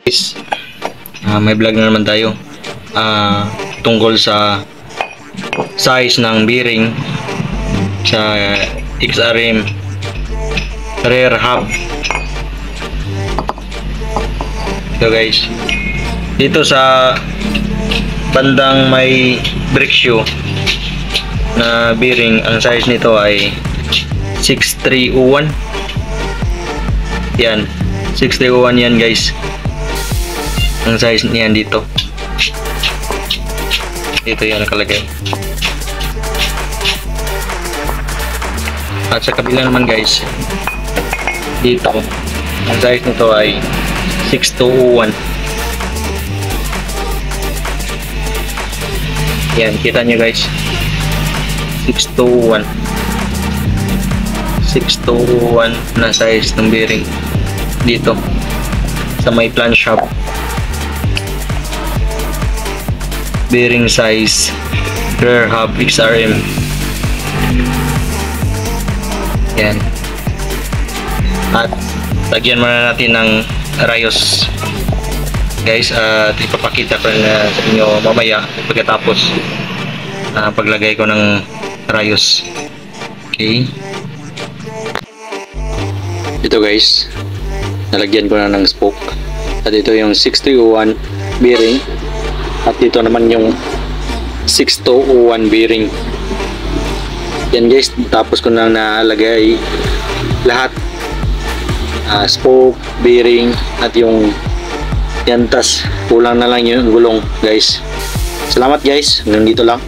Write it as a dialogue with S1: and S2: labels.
S1: Guys, may vlog na naman tayo tungkol sa size ng bearing sa XRM rear hub. Ito guys, dito sa bandang may brake shoe na bearing, ang size nito ay 6301. Yan, 6301 yan guys. Ang size niyan dito. Dito yan nakalagay. At sa kabila naman guys, dito ang size nito ay 6201. Yan, kita nyo guys, 6201 na size ng bearing dito sa may plan shop. Bearing size rear hub XRM. Yan. At lagyan muna natin ng rayos guys, at ipapakita ko na sa inyo mamaya pagkatapos paglagay ko ng rayos. Okay, ito guys, nalagyan ko na ng spoke, at ito yung 601 bearing, at dito naman yung 6201 bearing. Yan guys, tapos ko na nalagay lahat, spoke, bearing, at yung yantas. Kulang na lang yung gulong guys. Salamat guys, hanggang dito lang.